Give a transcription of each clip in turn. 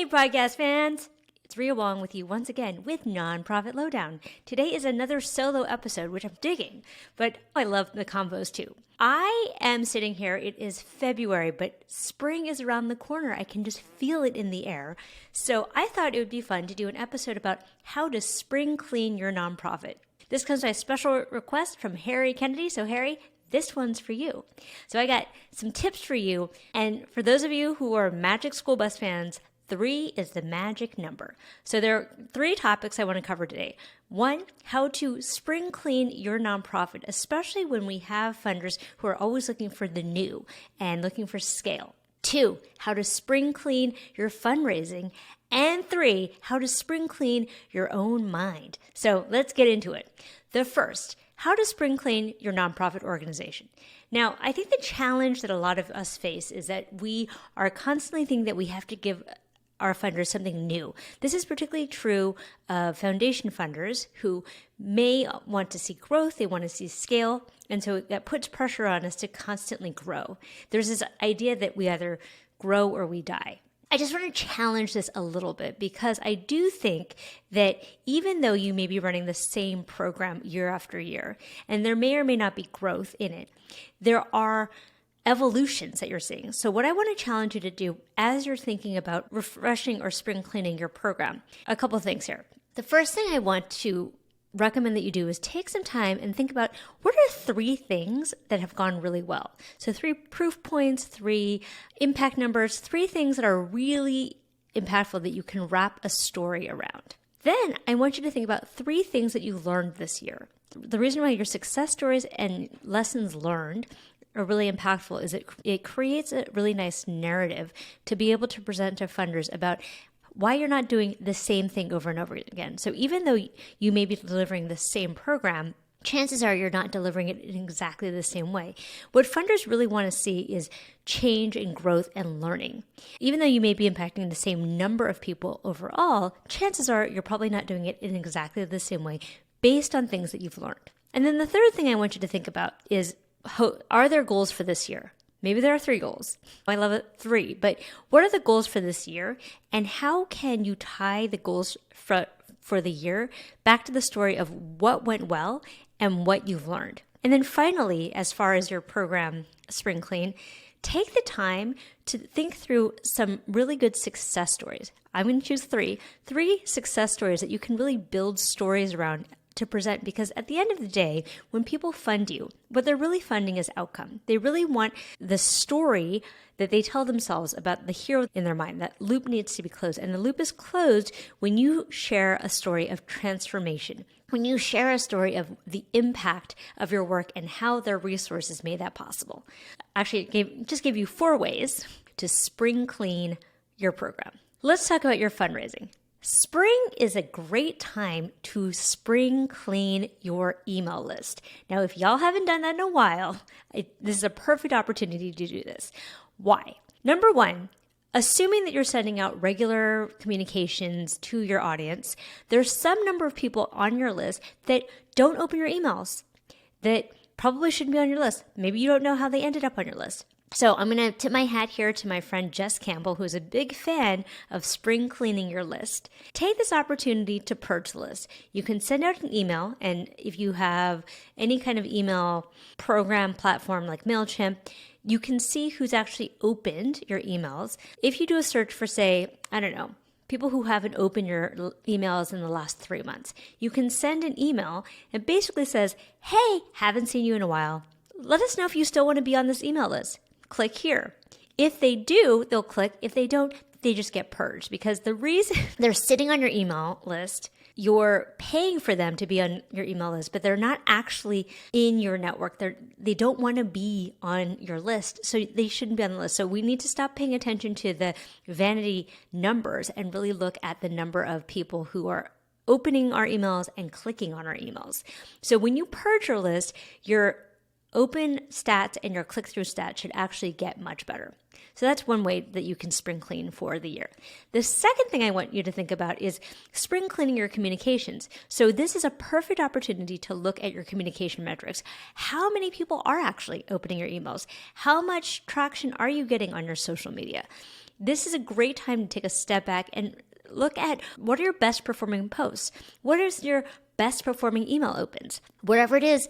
podcast fans! It's Rhea Wong with you once again with Nonprofit Lowdown. Today is another solo episode, which I'm digging, but I love the combos too. I am sitting here, it is February, but spring is around the corner. I can just feel it in the air. So I thought it would be fun to do an episode about how to spring clean your nonprofit. This comes by a special request from Harry Kennedy. So Harry, this one's for you. So I got some tips for you. And for those of you who are Magic School Bus fans, 3 is the magic number. So there are 3 topics I want to cover today. 1, how to spring clean your nonprofit, especially when we have funders who are always looking for the new and looking for scale. 2, how to spring clean your fundraising. And 3, how to spring clean your own mind. So let's get into it. The first, how to spring clean your nonprofit organization. Now, I think the challenge that a lot of us face is that we are constantly thinking that we have to give our funders something new. This is particularly true of foundation funders who may want to see growth, they want to see scale, and so that puts pressure on us to constantly grow. There's this idea that we either grow or we die. I just want to challenge this a little bit because I do think that even though you may be running the same program year after year, and there may or may not be growth in it, there are evolutions that you're seeing. So what I want to challenge you to do as you're thinking about refreshing or spring cleaning your program, a couple things here. The first thing I want to recommend that you do is take some time and think about what are 3 things that have gone really well. So 3 proof points, 3 impact numbers, 3 things that are really impactful that you can wrap a story around. Then I want you to think about 3 things that you learned this year. The reason why your success stories and lessons learned are really impactful is it creates a really nice narrative to be able to present to funders about why you're not doing the same thing over and over again. So even though you may be delivering the same program, chances are you're not delivering it in exactly the same way. What funders really want to see is change and growth and learning. Even though you may be impacting the same number of people overall, chances are you're probably not doing it in exactly the same way based on things that you've learned. And then the third thing I want you to think about is, are there goals for this year? Maybe there are 3 goals. I love it, 3. But what are the goals for this year? And how can you tie the goals for the year back to the story of what went well and what you've learned? And then finally, as far as your program Spring Clean, take the time to think through some really good success stories. I'm going to choose 3 success stories that you can really build stories around to present, because at the end of the day, when people fund you, what they're really funding is outcome. They really want the story that they tell themselves about the hero in their mind. That loop needs to be closed. And the loop is closed when you share a story of transformation, when you share a story of the impact of your work and how their resources made that possible. Actually, it just gave you 4 ways to spring clean your program. Let's talk about your fundraising. Spring is a great time to spring clean your email list. Now, if y'all haven't done that in a while, this is a perfect opportunity to do this. Why? Number 1, assuming that you're sending out regular communications to your audience, there's some number of people on your list that don't open your emails, that probably shouldn't be on your list. Maybe you don't know how they ended up on your list. So I'm going to tip my hat here to my friend Jess Campbell, who's a big fan of spring cleaning your list. Take this opportunity to purge the list. You can send out an email, and if you have any kind of email program platform like MailChimp, you can see who's actually opened your emails. If you do a search for, say, I don't know, people who haven't opened your emails in the last 3 months, you can send an email and basically says, hey, haven't seen you in a while. Let us know if you still want to be on this email list. Click here. If they do, they'll click. If they don't, they just get purged, because the reason they're sitting on your email list, you're paying for them to be on your email list, but they're not actually in your network. They don't want to be on your list, so they shouldn't be on the list. So we need to stop paying attention to the vanity numbers and really look at the number of people who are opening our emails and clicking on our emails. So when you purge your list, your open stats and your click-through stats should actually get much better. So that's one way that you can spring clean for the year. The second thing I want you to think about is spring cleaning your communications. So this is a perfect opportunity to look at your communication metrics. How many people are actually opening your emails? How much traction are you getting on your social media? this is a great time to take a step back and look at what are your best performing posts? What is your best performing email opens? Whatever it is,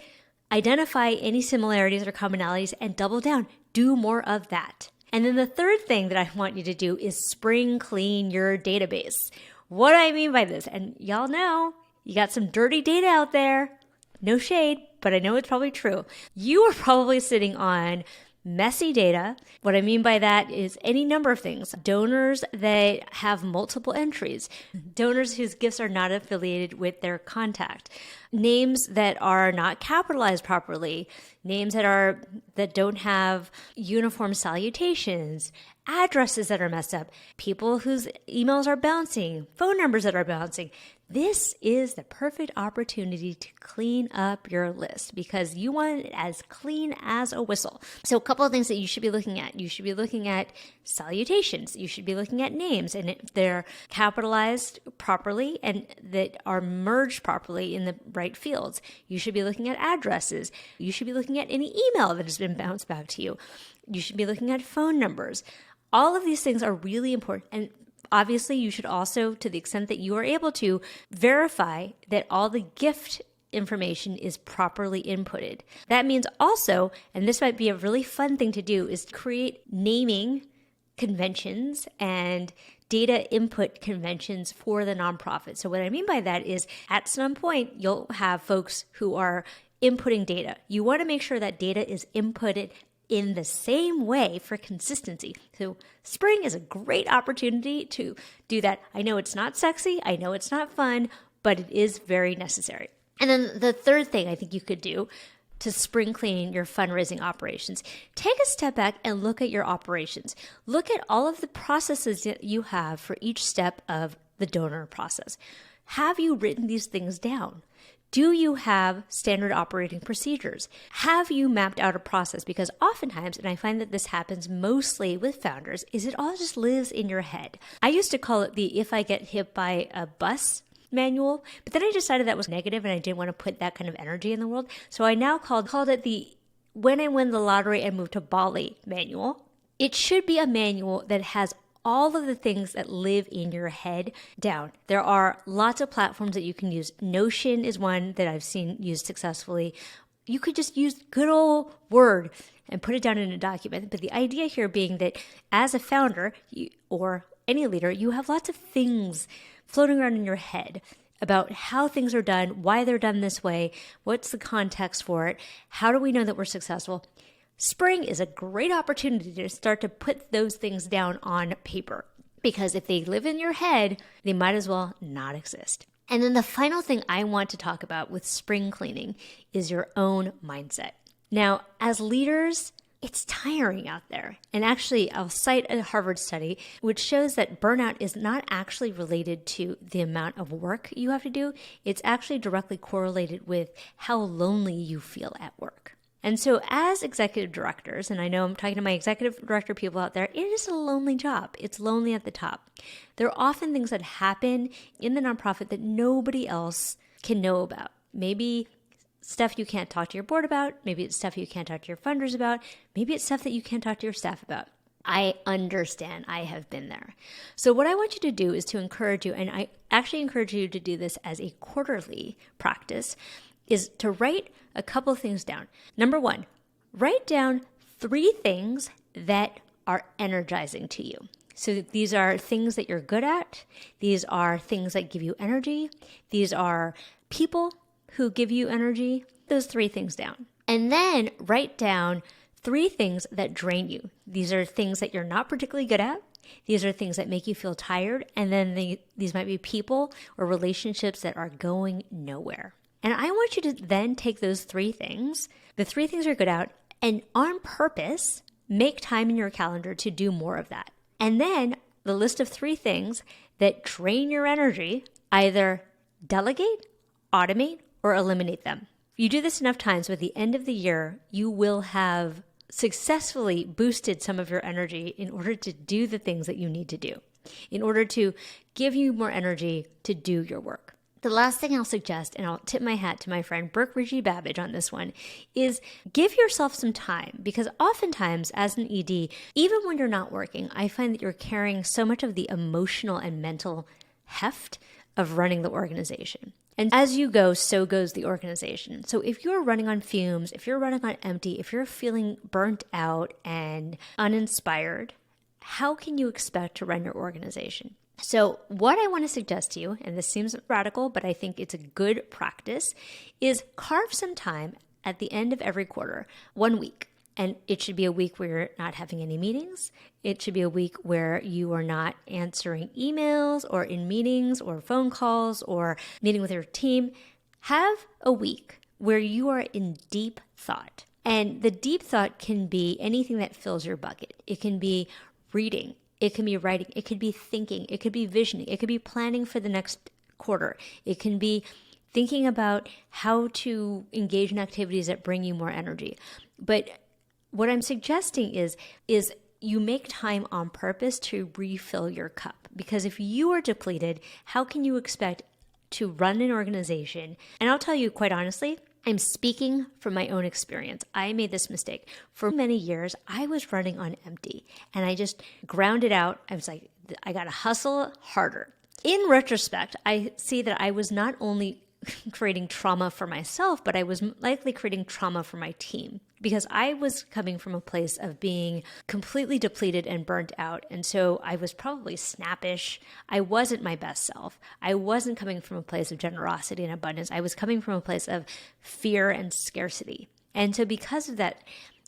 identify any similarities or commonalities and double down. Do more of that. And then the third thing that I want you to do is spring clean your database. What do I mean by this? And y'all know you got some dirty data out there. No shade, but I know it's probably true. You are probably sitting on messy data. What I mean by that is any number of things. Donors that have multiple entries, donors whose gifts are not affiliated with their contact, names that are not capitalized properly, names that don't have uniform salutations, addresses that are messed up, people whose emails are bouncing, phone numbers that are bouncing. This is the perfect opportunity to clean up your list because you want it as clean as a whistle. So a couple of things that you should be looking at. You should be looking at salutations. You should be looking at names, and if they're capitalized properly and that are merged properly in the right fields. You should be looking at addresses. You should be looking at any email that has been bounced back to you. You should be looking at phone numbers. All of these things are really important. And obviously, you should also, to the extent that you are able to, verify that all the gift information is properly inputted. That means also, and this might be a really fun thing to do, is create naming conventions and data input conventions for the nonprofit. So what I mean by that is at some point, you'll have folks who are inputting data. You want to make sure that data is inputted in the same way for consistency. So spring is a great opportunity to do that. I know it's not sexy, I know it's not fun, but it is very necessary. And then the third thing I think you could do to spring clean your fundraising operations, take a step back and look at your operations. Look at all of the processes that you have for each step of the donor process. Have you written these things down? Do you have standard operating procedures? Have you mapped out a process? Because oftentimes, and I find that this happens mostly with founders, is it all just lives in your head. I used to call it the if I get hit by a bus manual, but then I decided that was negative and I didn't want to put that kind of energy in the world. So I now called it the when I win the lottery and move to Bali manual. It should be a manual that has all of the things that live in your head down. There are lots of platforms that you can use. Notion is one that I've seen used successfully. You could just use good old Word and put it down in a document. But the idea here being that as a founder or any leader, you have lots of things floating around in your head about how things are done, why they're done this way, what's the context for it, how do we know that we're successful. Spring is a great opportunity to start to put those things down on paper because if they live in your head, they might as well not exist. And then the final thing I want to talk about with spring cleaning is your own mindset. Now, as leaders, it's tiring out there. And actually, I'll cite a Harvard study which shows that burnout is not actually related to the amount of work you have to do. It's actually directly correlated with how lonely you feel at work. And so as executive directors, and I know I'm talking to my executive director people out there, it is a lonely job. It's lonely at the top. There are often things that happen in the nonprofit that nobody else can know about. Maybe stuff you can't talk to your board about. Maybe it's stuff you can't talk to your funders about. Maybe it's stuff that you can't talk to your staff about. I understand. I have been there. So what I want you to do is to encourage you, and I actually encourage you to do this as a quarterly practice, is to write a couple of things down. Number one, write down 3 things that are energizing to you. So these are things that you're good at. These are things that give you energy. These are people who give you energy. Those 3 things down. And then write down 3 things that drain you. These are things that you're not particularly good at. These are things that make you feel tired. And then these might be people or relationships that are going nowhere. And I want you to then take those 3 things, the 3 things you're good at, and on purpose, make time in your calendar to do more of that. And then the list of 3 things that drain your energy, either delegate, automate, or eliminate them. If you do this enough times, by the end of the year, you will have successfully boosted some of your energy in order to do the things that you need to do, in order to give you more energy to do your work. The last thing I'll suggest, and I'll tip my hat to my friend Brooke Ritchie Babbage on this one, is give yourself some time, because oftentimes as an ED, even when you're not working, I find that you're carrying so much of the emotional and mental heft of running the organization. And as you go, so goes the organization. So if you're running on fumes, if you're running on empty, if you're feeling burnt out and uninspired, how can you expect to run your organization? So what I want to suggest to you, and this seems radical, but I think it's a good practice, is carve some time at the end of every quarter, 1 week. And it should be a week where you're not having any meetings. It should be a week where you are not answering emails or in meetings or phone calls or meeting with your team. Have a week where you are in deep thought. And the deep thought can be anything that fills your bucket. It can be reading. It can be writing. It could be thinking. It could be visioning. It could be planning for the next quarter. It can be thinking about how to engage in activities that bring you more energy. But what I'm suggesting is you make time on purpose to refill your cup. Because if you are depleted, how can you expect to run an organization? And I'll tell you quite honestly, I'm speaking from my own experience. I made this mistake. For many years, I was running on empty and I just ground it out. I was like, I got to hustle harder. In retrospect, I see that I was not only creating trauma for myself, but I was likely creating trauma for my team because I was coming from a place of being completely depleted and burnt out. And so I was probably snappish. I wasn't my best self. I wasn't coming from a place of generosity and abundance. I was coming from a place of fear and scarcity. And so because of that,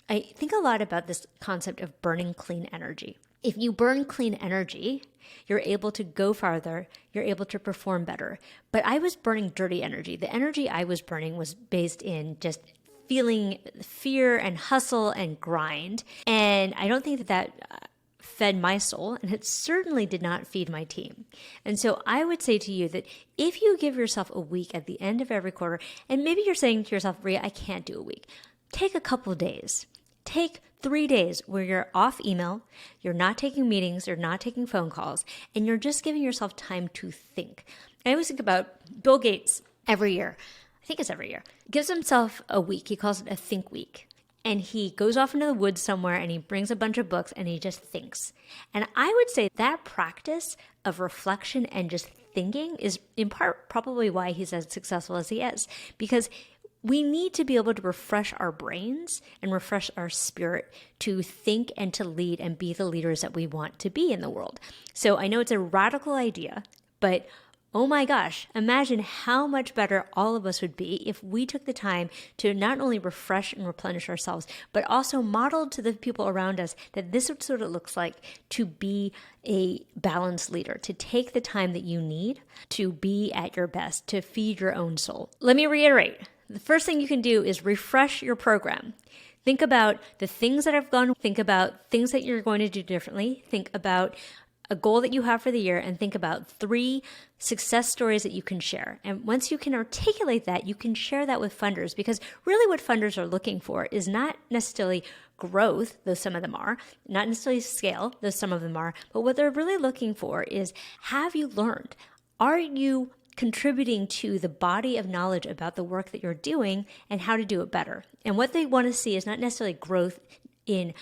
I think a lot about this concept of burning clean energy. If you burn clean energy, you're able to go farther, you're able to perform better. But I was burning dirty energy. The energy I was burning was based in just feeling fear and hustle and grind. And I don't think that fed my soul, and it certainly did not feed my team. And so I would say to you that if you give yourself a week at the end of every quarter, and maybe you're saying to yourself, Ria, I can't do a week. Take a couple of days. Take 3 days where you're off email, you're not taking meetings, you're not taking phone calls, and you're just giving yourself time to think. I always think about Bill Gates every year. I think it's every year. Gives himself a week. He calls it a think week. And he goes off into the woods somewhere and he brings a bunch of books and he just thinks. And I would say that practice of reflection and just thinking is in part probably why he's as successful as he is. Because we need to be able to refresh our brains and refresh our spirit to think and to lead and be the leaders that we want to be in the world. So I know it's a radical idea, but oh my gosh, imagine how much better all of us would be if we took the time to not only refresh and replenish ourselves, but also model to the people around us that this is what it looks like to be a balanced leader, to take the time that you need to be at your best, to feed your own soul. Let me reiterate. The first thing you can do is refresh your program. Think about the things that have gone, think about things that you're going to do differently, think about a goal that you have for the year, and think about 3 success stories that you can share. And once you can articulate that, you can share that with funders, because really what funders are looking for is not necessarily growth, though some of them are, not necessarily scale, though some of them are, but what they're really looking for is, have you learned? Are you contributing to the body of knowledge about the work that you're doing and how to do it better? And what they want to see is not necessarily growth in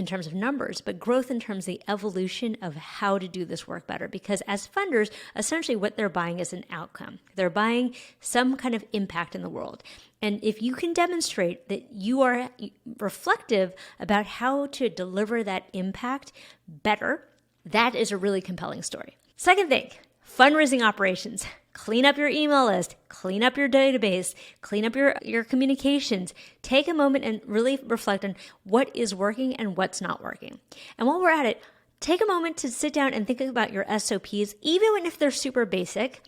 terms of numbers, but growth in terms of the evolution of how to do this work better. Because as funders, essentially what they're buying is an outcome. They're buying some kind of impact in the world. And if you can demonstrate that you are reflective about how to deliver that impact better, that is a really compelling story. Second thing, fundraising operations. Clean up your email list, clean up your database, clean up your communications. Take a moment and really reflect on what is working and what's not working. And while we're at it, take a moment to sit down and think about your SOPs, even if they're super basic.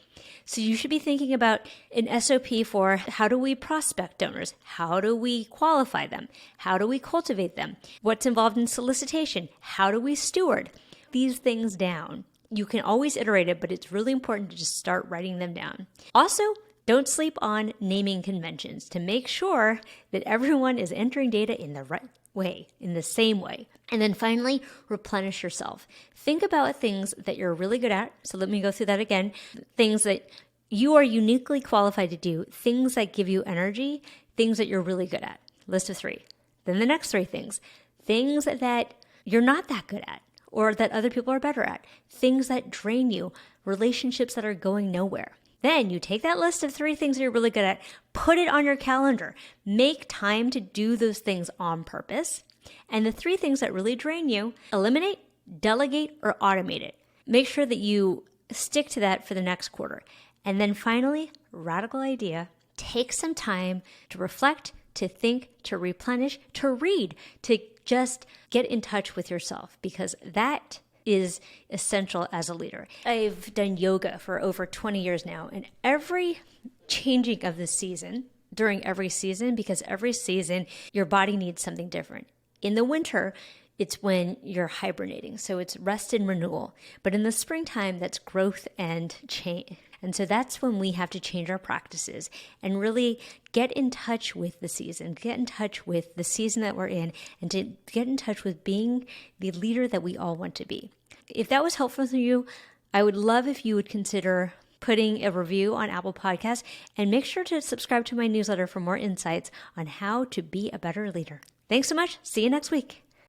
So you should be thinking about an SOP for how do we prospect donors? How do we qualify them? How do we cultivate them? What's involved in solicitation? How do we steward these things down? You can always iterate it, but it's really important to just start writing them down. Also, don't sleep on naming conventions to make sure that everyone is entering data in the way, in the same way. And then finally, replenish yourself. Think about things that you're really good at. So let me go through that again. Things that you are uniquely qualified to do, things that give you energy, things that you're really good at. List of 3. Then the next 3 things that you're not that good at or that other people are better at, things that drain you, relationships that are going nowhere. Then you take that list of 3 things that you're really good at, put it on your calendar, make time to do those things on purpose. And the 3 things that really drain you, eliminate, delegate, or automate it. Make sure that you stick to that for the next quarter. And then finally, radical idea, take some time to reflect, to think, to replenish, to read, to just get in touch with yourself, because that is essential as a leader. I've done yoga for over 20 years now, and every changing of the season, during every season, because every season your body needs something different. In the winter, it's when you're hibernating, so it's rest and renewal. But in the springtime, that's growth and change. And so that's when we have to change our practices and really get in touch with the season, get in touch with the season that we're in, and to get in touch with being the leader that we all want to be. If that was helpful to you, I would love if you would consider putting a review on Apple Podcasts, and make sure to subscribe to my newsletter for more insights on how to be a better leader. Thanks so much. See you next week.